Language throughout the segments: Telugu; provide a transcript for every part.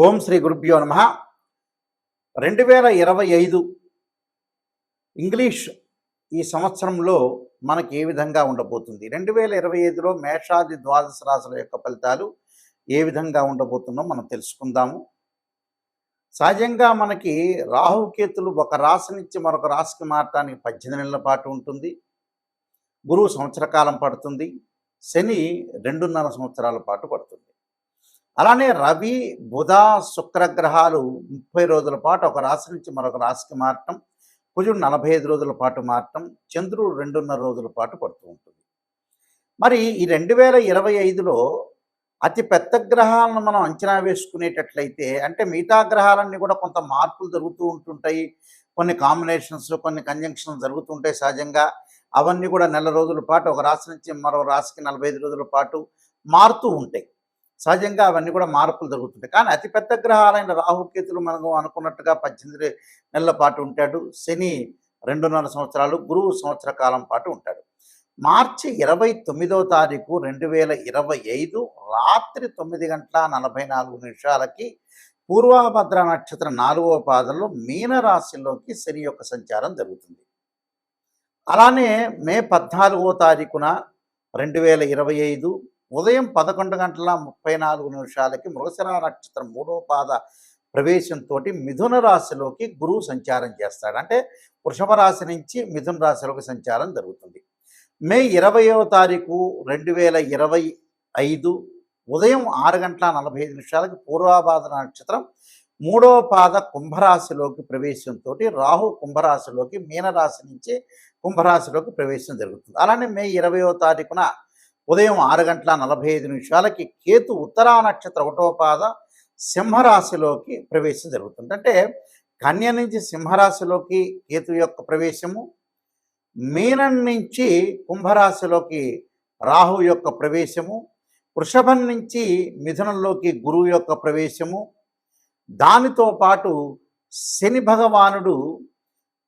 ఓం శ్రీ గురుభ్యో నమ. 2025 ఇంగ్లీష్ ఈ సంవత్సరంలో మనకి ఏ విధంగా ఉండబోతుంది? 2025లో మేషాది ద్వాదశ రాశుల యొక్క ఫలితాలు ఏ విధంగా ఉండబోతుందో మనం తెలుసుకుందాము. సహజంగా మనకి రాహుకేతులు ఒక రాశి నుంచి మరొక రాశికి మారటానికి 18 నెలల పాటు ఉంటుంది. గురువు సంవత్సర కాలం పడుతుంది. శని 2.5 సంవత్సరాల పాటు పడుతుంది. అలానే రవి, బుధ, శుక్ర గ్రహాలు 30 రోజుల పాటు ఒక రాశి నుంచి మరొక రాశికి మారటం, కుజుడు 45 రోజుల పాటు మారటం, చంద్రుడు 2.5 రోజుల పాటు పడుతూ ఉంటుంది. మరి ఈ 2025లో అతి పెద్ద గ్రహాలను మనం అంచనా వేసుకునేటట్లయితే, అంటే మిగతా గ్రహాలన్నీ కూడా కొంత మార్పులు జరుగుతూ ఉంటుంటాయి. కొన్ని కాంబినేషన్స్, కొన్ని కంజంక్షన్స్ జరుగుతుంటాయి సహజంగా. అవన్నీ కూడా నెల రోజుల పాటు ఒక రాశి నుంచి మరో రాశికి 45 రోజుల పాటు మారుతూ ఉంటాయి. సహజంగా అవన్నీ కూడా మార్పులు జరుగుతుంటాయి. కానీ అతిపెద్ద గ్రహాలైన రాహుకేతులు మనం అనుకున్నట్టుగా 18 నెలల పాటు ఉంటాడు. శని 2.5 సంవత్సరాలు, గురువు సంవత్సర కాలం పాటు ఉంటాడు. మార్చి 29వ తారీఖు 2025 రాత్రి 9:44 పూర్వభద్ర నక్షత్రం 4వ పాదంలో మీనరాశిలోకి శని యొక్క సంచారం జరుగుతుంది. అలానే మే 14వ తారీఖున 2025 ఉదయం 11:34 మృగశిర నక్షత్రం 3వ పాద ప్రవేశంతో మిథున రాశిలోకి గురువు సంచారం చేస్తాడు. అంటే వృషభ రాశి నుంచి మిథున రాశిలోకి సంచారం జరుగుతుంది. మే 20వ తారీఖు 2025 ఉదయం 6:45 పూర్వభాద్ర నక్షత్రం 3వ పాద కుంభరాశిలోకి ప్రవేశంతో రాహు కుంభరాశిలోకి మీనరాశి నుంచి కుంభరాశిలోకి ప్రవేశం జరుగుతుంది. అలానే మే 20వ తారీఖున ఉదయం 6:45 కేతు ఉత్తరా నక్షత్ర 1వ పాద సింహరాశిలోకి ప్రవేశం జరుగుతుంది. అంటే కన్య నుంచి సింహరాశిలోకి కేతు యొక్క ప్రవేశము, మీనం నుంచి కుంభరాశిలోకి రాహు యొక్క ప్రవేశము, వృషభం నుంచి మిథునంలోకి గురువు యొక్క ప్రవేశము, దానితో పాటు శని భగవానుడు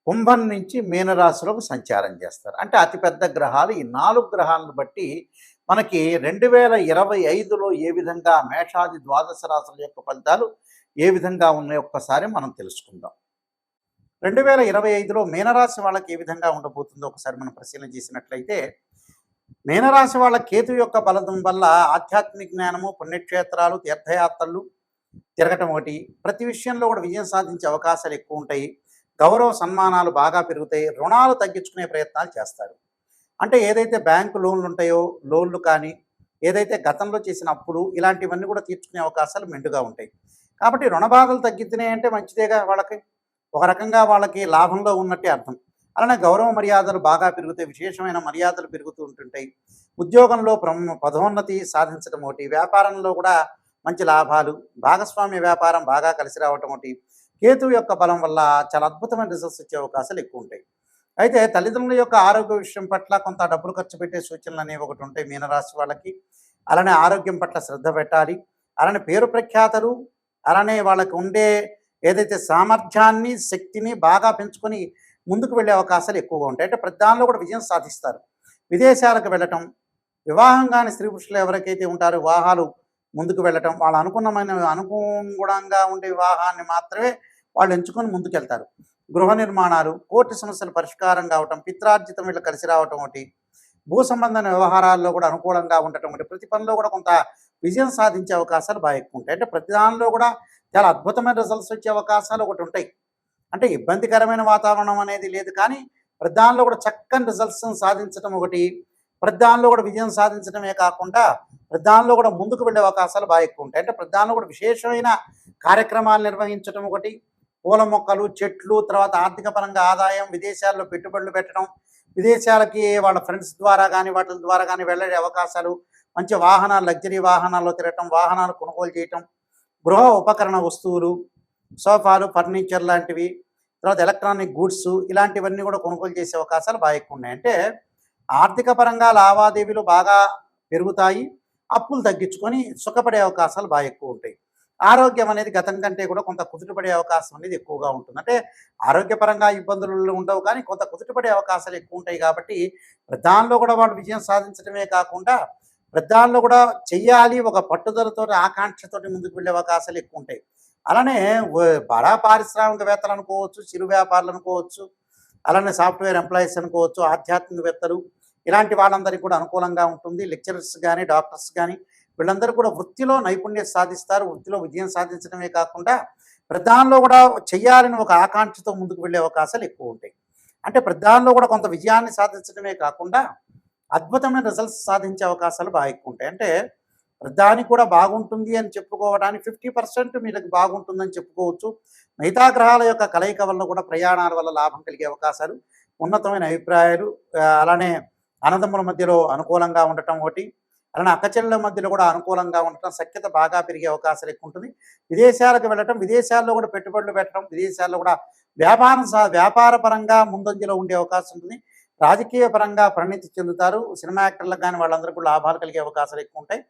కుంభం నుంచి మీనరాశిలోకి సంచారం చేస్తారు. అంటే అతిపెద్ద గ్రహాలు ఈ 4 గ్రహాలను బట్టి మనకి 2025లో ఏ విధంగా మేషాది ద్వాదశ రాశుల యొక్క ఫలితాలు ఏ విధంగా ఉన్నాయో ఒక్కసారి మనం తెలుసుకుందాం. 2025లో మీనరాశి వాళ్ళకి ఏ విధంగా ఉండబోతుందో ఒకసారి మనం పరిశీలన చేసినట్లయితే, మీనరాశి వాళ్ళ కేతు యొక్క బలం వల్ల ఆధ్యాత్మిక జ్ఞానము, పుణ్యక్షేత్రాలు, తీర్థయాత్రలు తిరగటం ఒకటి, ప్రతి విషయంలో కూడా విజయం సాధించే అవకాశాలు ఎక్కువ ఉంటాయి. గౌరవ సన్మానాలు బాగా పెరుగుతాయి. రుణాలు తగ్గించుకునే ప్రయత్నాలు చేస్తారు. అంటే ఏదైతే బ్యాంకు లోన్లు ఉంటాయో లోన్లు కానీ, ఏదైతే గతంలో చేసిన అప్పులు ఇలాంటివన్నీ కూడా తీర్చుకునే అవకాశాలు మెండుగా ఉంటాయి. కాబట్టి రుణ బాధలు తగ్గిస్తున్నాయి అంటే మంచిదేగా, వాళ్ళకి ఒక రకంగా వాళ్ళకి లాభంలో ఉన్నట్టే అర్థం. అలానే గౌరవ మర్యాదలు బాగా పెరుగుతాయి. విశేషమైన మర్యాదలు పెరుగుతూ ఉంటుంటాయి. ఉద్యోగంలో పదోన్నతి సాధించడం ఒకటి, వ్యాపారంలో కూడా మంచి లాభాలు, భాగస్వామ్య వ్యాపారం బాగా కలిసి రావటం ఒకటి, కేతువు యొక్క బలం వల్ల చాలా అద్భుతమైన రిజల్ట్స్ వచ్చే అవకాశాలు ఎక్కువ ఉంటాయి. అయితే తల్లిదండ్రుల యొక్క ఆరోగ్య విషయం పట్ల కొంత డబ్బులు ఖర్చు పెట్టే సూచనలు అనేవి ఒకటి ఉంటాయి మీనరాశి వాళ్ళకి. అలానే ఆరోగ్యం పట్ల శ్రద్ధ పెట్టాలి. అలానే పేరు ప్రఖ్యాతలు, అలానే వాళ్ళకి ఉండే ఏదైతే సామర్థ్యాన్ని, శక్తిని బాగా పెంచుకొని ముందుకు వెళ్ళే అవకాశాలు ఎక్కువగా ఉంటాయి. అంటే ప్రతి దానిలో కూడా విజయం సాధిస్తారు. విదేశాలకు వెళ్ళటం, వివాహం కాని స్త్రీ పురుషులు ఎవరికైతే ఉంటారో వివాహాలు ముందుకు వెళ్ళటం, వాళ్ళు అనుగుణంగా ఉండే వివాహాన్ని మాత్రమే వాళ్ళు ఎంచుకొని ముందుకెళ్తారు. గృహ నిర్మాణాలు, కోర్టు సమస్యలు పరిష్కారం కావటం, పిత్రార్జితం వీళ్ళు కలిసి రావటం ఒకటి, భూ సంబంధమైన వ్యవహారాల్లో కూడా అనుకూలంగా ఉండటం ఒకటి, ప్రతి పనిలో కూడా కొంత విజయం సాధించే అవకాశాలు బాగా ఎక్కువ ఉంటాయి. అంటే ప్రతి దానిలో కూడా చాలా అద్భుతమైన రిజల్ట్స్ వచ్చే అవకాశాలు ఒకటి ఉంటాయి. అంటే ఇబ్బందికరమైన వాతావరణం అనేది లేదు, కానీ ప్రతి దానిలో కూడా చక్కని రిజల్ట్స్ని సాధించడం ఒకటి, ప్రతి దానిలో కూడా విజయం సాధించడమే కాకుండా ప్రతి దానిలో కూడా ముందుకు వెళ్ళే అవకాశాలు బాగా ఎక్కువ ఉంటాయి. అంటే ప్రతి దానిలో కూడా విశేషమైన కార్యక్రమాలు నిర్వహించడం ఒకటి, పూల మొక్కలు, చెట్లు, తర్వాత ఆర్థిక పరంగా ఆదాయం, విదేశాల్లో పెట్టుబడులు పెట్టడం, విదేశాలకి వాళ్ళ ఫ్రెండ్స్ ద్వారా కానీ వాటి ద్వారా కానీ వెళ్ళే అవకాశాలు, మంచి వాహనాలు, లగ్జరీ వాహనాల్లో తిరగటం, వాహనాలు కొనుగోలు చేయటం, గృహ ఉపకరణ వస్తువులు, సోఫాలు, ఫర్నిచర్ లాంటివి, తర్వాత ఎలక్ట్రానిక్ గూడ్స్ ఇలాంటివన్నీ కూడా కొనుగోలు చేసే అవకాశాలు బాగా ఎక్కువ ఉన్నాయి. అంటే ఆర్థిక పరంగా లావాదేవీలు బాగా పెరుగుతాయి. అప్పులు తగ్గించుకొని సుఖపడే అవకాశాలు బాగా ఎక్కువ ఉంటాయి. ఆరోగ్యం అనేది గతం కంటే కూడా కొంత కుదుటపడే అవకాశం అనేది ఎక్కువగా ఉంటుంది. అంటే ఆరోగ్యపరంగా ఇబ్బందులు ఉండవు, కానీ కొంత కుదుటపడే అవకాశాలు ఎక్కువ ఉంటాయి. కాబట్టి దానిలో కూడా వాళ్ళు విజయం సాధించడమే కాకుండా దానిలో కూడా చెయ్యాలి ఒక పట్టుదలతో ఆకాంక్షతోటి ముందుకు వెళ్ళే అవకాశాలు ఎక్కువ ఉంటాయి. అలానే బడా పారిశ్రామికవేత్తలు అనుకోవచ్చు, చిరు వ్యాపారులు అనుకోవచ్చు, అలానే సాఫ్ట్వేర్ ఎంప్లాయీస్ అనుకోవచ్చు, ఆధ్యాత్మికవేత్తలు, ఇలాంటి వాళ్ళందరికీ కూడా అనుకూలంగా ఉంటుంది. లెక్చరర్స్ కానీ, డాక్టర్స్ కానీ, వీళ్ళందరూ కూడా వృత్తిలో నైపుణ్యత సాధిస్తారు. వృత్తిలో విజయం సాధించడమే కాకుండా ప్రధానంలో కూడా చెయ్యాలని ఒక ఆకాంక్షతో ముందుకు వెళ్ళే అవకాశాలు ఎక్కువ ఉంటాయి. అంటే ప్రధానంలో కూడా కొంత విజయాన్ని సాధించడమే కాకుండా అద్భుతమైన రిజల్ట్స్ సాధించే అవకాశాలు బాగా ఎక్కువ ఉంటాయి. అంటే ప్రధానికి కూడా బాగుంటుంది అని చెప్పుకోవడానికి 50% వీళ్ళకి బాగుంటుందని చెప్పుకోవచ్చు. మిగతా గ్రహాల యొక్క కలయిక వల్ల కూడా ప్రయాణాల వల్ల లాభం కలిగే అవకాశాలు, ఉన్నతమైన అభిప్రాయాలు, అలానే అన్నదమ్ముల మధ్యలో అనుకూలంగా ఉండటం ఒకటి, అలానే అక్కచెల్లెల మధ్యలో కూడా అనుకూలంగా ఉండటం, సఖ్యత బాగా పెరిగే అవకాశాలు ఎక్కువ ఉంటుంది. విదేశాలకు వెళ్ళటం, విదేశాల్లో కూడా పెట్టుబడులు పెట్టడం, విదేశాల్లో కూడా వ్యాపార పరంగా ముందంజలో ఉండే అవకాశం ఉంటుంది. రాజకీయ పరంగా పరిణితి చెందుతారు. సినిమా యాక్టర్లకు కానీ వాళ్ళందరూ కూడా లాభాలు కలిగే అవకాశాలు ఎక్కువ ఉంటాయి.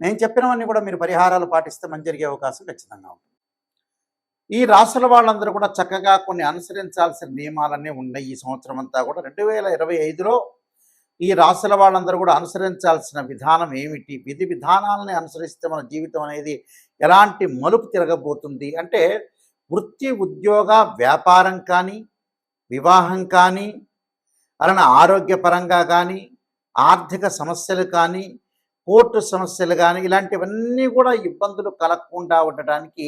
నేను చెప్పినవన్నీ కూడా మీరు పరిహారాలు పాటిస్తే మంచి జరిగే అవకాశం ఖచ్చితంగా ఉంటుంది. ఈ రాశుల వాళ్ళందరూ కూడా చక్కగా కొన్ని అనుసరించాల్సిన నియమాలన్నీ ఉన్నాయి. ఈ సంవత్సరం అంతా కూడా 2025లో ఈ రాశుల వాళ్ళందరూ కూడా అనుసరించాల్సిన విధానం ఏమిటి, విధి విధానాలని అనుసరిస్తే మన జీవితం అనేది ఎలాంటి మలుపు తిరగబోతుంది అంటే, వృత్తి, ఉద్యోగ, వ్యాపారం కానీ, వివాహం కానీ, అలానే ఆరోగ్యపరంగా కానీ, ఆర్థిక సమస్యలు కానీ, కోర్టు సమస్యలు కానీ, ఇలాంటివన్నీ కూడా ఇబ్బందులు కలగకుండా ఉండటానికి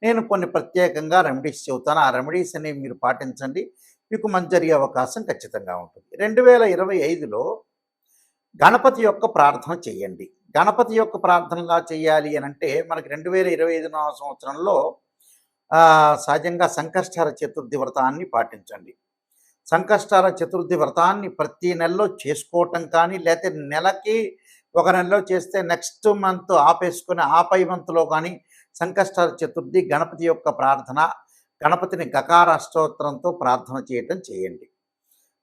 నేను కొన్ని ప్రత్యేకంగా రెమెడీస్ చెబుతాను. ఆ రెమెడీస్ అనేవి మీరు పాటించండి, మీకు మంచి జరిగే అవకాశం ఖచ్చితంగా ఉంటుంది. 2025లో గణపతి యొక్క ప్రార్థన చేయండి. గణపతి యొక్క ప్రార్థనలా చేయాలి అని అంటే, మనకి 2025 సంవత్సరంలో సహజంగా సంకష్టార చతుర్థి వ్రతాన్ని పాటించండి. సంకష్టార చతుర్థి వ్రతాన్ని ప్రతి నెలలో చేసుకోవటం కానీ, లేకపోతే నెలకి ఒక నెలలో చేస్తే నెక్స్ట్ మంత్ ఆపేసుకొని ఆపై మంత్లో కానీ సంకష్టార చతుర్థి గణపతి యొక్క ప్రార్థన, గణపతిని గకార అష్టోత్తరంతో ప్రార్థన చేయటం చేయండి.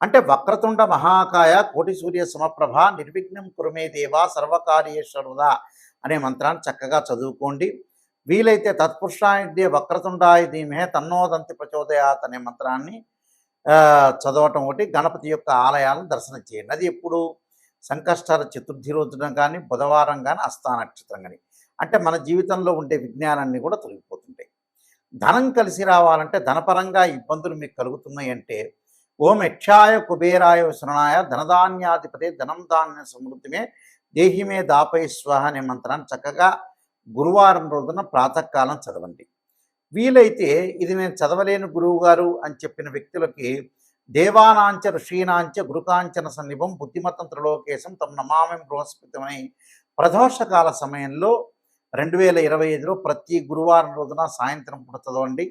అంటే వక్రతుండ మహాకాయ కోటి సూర్య సమప్రభ నిర్విఘ్నం కురుమే దేవా సర్వకార్యేశ్వరుదా అనే మంత్రాన్ని చక్కగా చదువుకోండి. వీలైతే తత్పురుషాయ వక్రతుండాయ ధీమహే తన్నోదంతి ప్రచోదయాత్ అనే మంత్రాన్ని చదవటం ఒకటి. గణపతి యొక్క ఆలయాలను దర్శనం చేయండి. అది ఎప్పుడు సంకష్టార చతుర్థి రోజున కానీ, బుధవారం కానీ, హస్త నక్షత్రం కానీ. అంటే మన జీవితంలో ఉండే విజ్ఞానాన్ని కూడా తొలగిపోతుంటాయి. ధనం కలిసి రావాలంటే, ధనపరంగా ఇబ్బందులు మీకు కలుగుతున్నాయి అంటే, ఓం యక్షాయ కుబేరాయ శరణాయ ధనధాన్యాధిపతే ధనం ధాన్య సమృద్ధిమే దేహిమే దాపై స్వాహ అనే మంత్రాన్ని చక్కగా గురువారం రోజున ప్రాతకాలం చదవండి. వీలైతే ఇది నేను చదవలేని గురువు గారు అని చెప్పిన వ్యక్తులకి దేవానాంచ ఋషీనాంచ గురుకాంచన సన్నిభం బుద్ధిమతం త్రిలోకేశం తమ నమామి బృహస్పతిమని ప్రదోషకాల సమయంలో 2025లో ప్రతి గురువారం రోజున సాయంత్రం పూట చదవండి.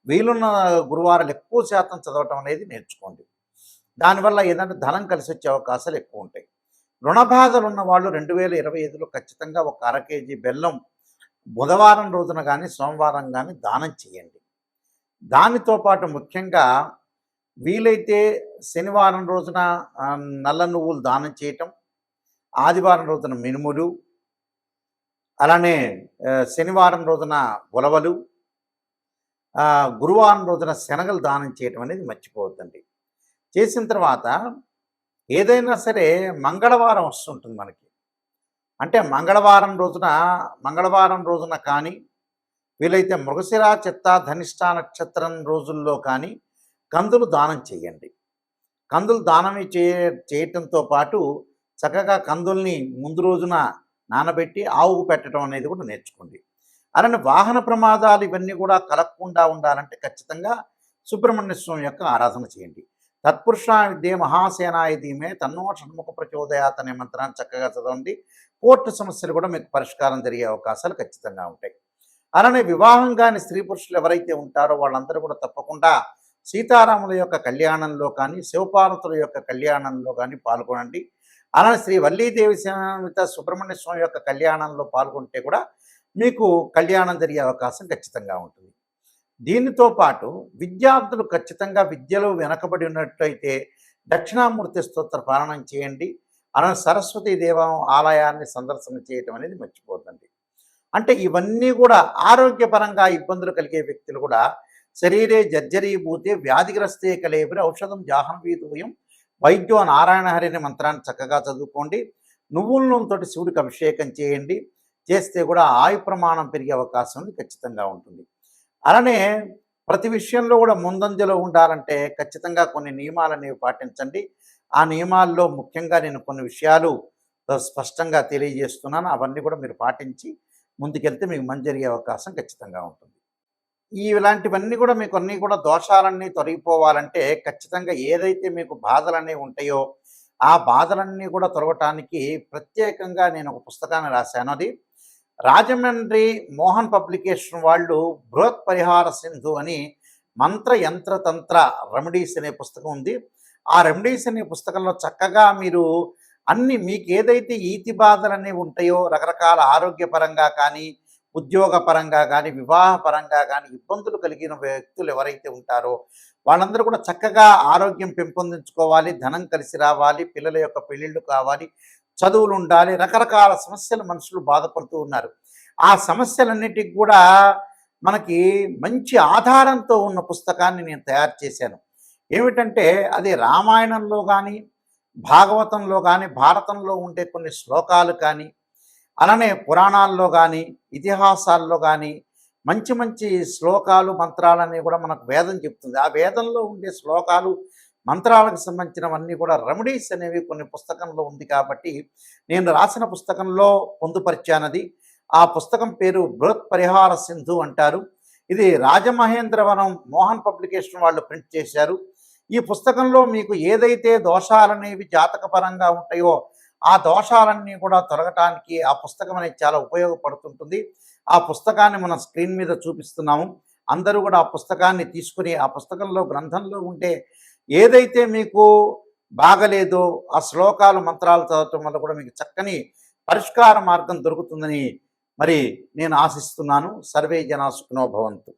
వీలున్న గురువారాలు ఎక్కువ శాతం చదవటం అనేది నేర్చుకోండి. దానివల్ల ఏంటంటే ధనం కలిసి వచ్చే అవకాశాలు ఎక్కువ ఉంటాయి. రుణ బాధలు ఉన్న వాళ్ళు 2025లో ఖచ్చితంగా ఒక అర కేజీ బెల్లం బుధవారం రోజున కానీ, సోమవారం కానీ దానం చేయండి. దానితో పాటు ముఖ్యంగా వీలైతే శనివారం రోజున నల్ల నువ్వులు దానం చేయటం, ఆదివారం రోజున మినుములు, అలానే శనివారం రోజున ఉలవలు, గురువారం రోజున శనగలు దానం చేయటం అనేది మర్చిపోవద్దండి. చేసిన తర్వాత ఏదైనా సరే మంగళవారం వస్తుంటుంది మనకి. అంటే మంగళవారం రోజున కానీ, వీలైతే మృగశిర, చిత్త, ధనిష్ట నక్షత్రం రోజుల్లో కానీ కందులు దానం చేయండి. కందులు దానం చేయటంతో పాటు చక్కగా కందుల్ని ముందు రోజున నానబెట్టి ఆవుకు పెట్టడం అనేది కూడా నేర్చుకోండి. అలానే వాహన ప్రమాదాలు ఇవన్నీ కూడా కలగకుండా ఉండాలంటే ఖచ్చితంగా సుబ్రహ్మణ్య స్వామి యొక్క ఆరాధన చేయండి. తత్పురుషాయ విద్యే మహాసేనాయ ధీమే తన్నో షణ్ముఖ ప్రచోదయాత్ అనే మంత్రాన్ని చక్కగా చదవండి. కోర్టు సమస్యలు కూడా మీకు పరిష్కారం జరిగే అవకాశాలు ఖచ్చితంగా ఉంటాయి. అలానే వివాహం కాని స్త్రీ పురుషులు ఎవరైతే ఉంటారో వాళ్ళందరూ కూడా తప్పకుండా సీతారాముల యొక్క కళ్యాణంలో కానీ, శివపార్వతుల యొక్క కళ్యాణంలో కానీ పాల్గొనండి. అలానే శ్రీ వల్లీదేవి సమేత సుబ్రహ్మణ్య స్వామి యొక్క కళ్యాణంలో పాల్గొంటే కూడా మీకు కళ్యాణం జరిగే అవకాశం ఖచ్చితంగా ఉంటుంది. దీనితో పాటు విద్యార్థులు ఖచ్చితంగా విద్యలో వెనకబడి ఉన్నట్లయితే దక్షిణామూర్తి స్తోత్ర పారాయణం చేయండి. అలానే సరస్వతీ దేవం ఆలయాన్ని సందర్శన చేయటం అనేది మర్చిపోద్దండి. అంటే ఇవన్నీ కూడా ఆరోగ్యపరంగా ఇబ్బందులు కలిగే వ్యక్తులు కూడా శరీరే జర్జరీభూతే వ్యాధిగ్రస్తే కలేబరి ఔషధం జాహ్నవీతూయం వైద్యో నారాయణ హరిని మంత్రాన్ని చక్కగా చదువుకోండి. నువ్వుల నూనెతోటి శివుడికి అభిషేకం చేయండి. చేస్తే కూడా ఆయు ప్రమాణం పెరిగే అవకాశం ఖచ్చితంగా ఉంటుంది. అలానే ప్రతి విషయంలో కూడా ముందంజలో ఉండాలంటే ఖచ్చితంగా కొన్ని నియమాలనేవి పాటించండి. ఆ నియమాల్లో ముఖ్యంగా నేను కొన్ని విషయాలు స్పష్టంగా తెలియజేస్తున్నాను. అవన్నీ కూడా మీరు పాటించి ముందుకెళ్తే మీకు మంచి జరిగే అవకాశం ఖచ్చితంగా ఉంటుంది. ఇలాంటివన్నీ కూడా మీకు అన్నీ కూడా దోషాలన్నీ తొలగిపోవాలంటే ఖచ్చితంగా ఏదైతే మీకు బాధలనేవి ఉంటాయో, ఆ బాధలన్నీ కూడా తొలగటానికి ప్రత్యేకంగా నేను ఒక పుస్తకాన్ని రాశాను. అది రాజమండ్రి మోహన్ పబ్లికేషన్ వాళ్ళు బృహత్ పరిహార సింధు అని మంత్ర యంత్ర తంత్ర రెమెడీస్ అనే పుస్తకం ఉంది. ఆ రెమెడీస్ అనే పుస్తకంలో చక్కగా మీరు అన్ని మీకు ఏదైతే ఈతి బాధలనేవి ఉంటాయో రకరకాల ఆరోగ్యపరంగా కానీ, ఉద్యోగపరంగా కానీ, వివాహపరంగా కానీ ఇబ్బందులు కలిగిన వ్యక్తులు ఎవరైతే ఉంటారో వాళ్ళందరూ కూడా చక్కగా ఆరోగ్యం పెంపొందించుకోవాలి, ధనం కలిసి రావాలి, పిల్లల యొక్క పెళ్ళిళ్ళు కావాలి, చదువులు ఉండాలి, రకరకాల సమస్యలు మనుషులు బాధపడుతూ ఉన్నారు. ఆ సమస్యలన్నిటికి కూడా మనకి మంచి ఆధారంతో ఉన్న పుస్తకాన్ని నేను తయారు చేశాను. ఏమిటంటే అది రామాయణంలో కానీ, భాగవతంలో కానీ, భారతంలో ఉండే కొన్ని శ్లోకాలు కానీ, అలానే పురాణాల్లో కానీ, ఇతిహాసాల్లో కానీ మంచి మంచి శ్లోకాలు, మంత్రాలన్నీ కూడా మనకు వేదం చెప్తుంది. ఆ వేదంలో ఉండే శ్లోకాలు, మంత్రాలకు సంబంధించినవన్నీ కూడా రెమెడీస్ అనేవి కొన్ని పుస్తకంలో ఉంది కాబట్టి నేను రాసిన పుస్తకంలో పొందుపరిచానది. ఆ పుస్తకం పేరు బృహత్ పరిహార సింధు అంటారు. ఇది రాజమహేంద్రవరం మోహన్ పబ్లికేషన్ వాళ్ళు ప్రింట్ చేశారు. ఈ పుస్తకంలో మీకు ఏదైతే దోషాలనేవి జాతకపరంగా ఉంటాయో ఆ దోషాలన్నీ కూడా తొలగటానికి ఆ పుస్తకం అనేది చాలా ఉపయోగపడుతుంటుంది. ఆ పుస్తకాన్ని మనం స్క్రీన్ మీద చూపిస్తున్నాము. అందరూ కూడా ఆ పుస్తకాన్ని తీసుకుని ఆ పుస్తకంలో గ్రంథంలో ఉంటే ఏదైతే మీకు బాగలేదో ఆ శ్లోకాలు మంత్రాలు చదవటం వల్ల కూడా మీకు చక్కని పరిష్కార మార్గం దొరుకుతుందని మరి నేను ఆశిస్తున్నాను. సర్వే జనా సుఖినో భవంతు.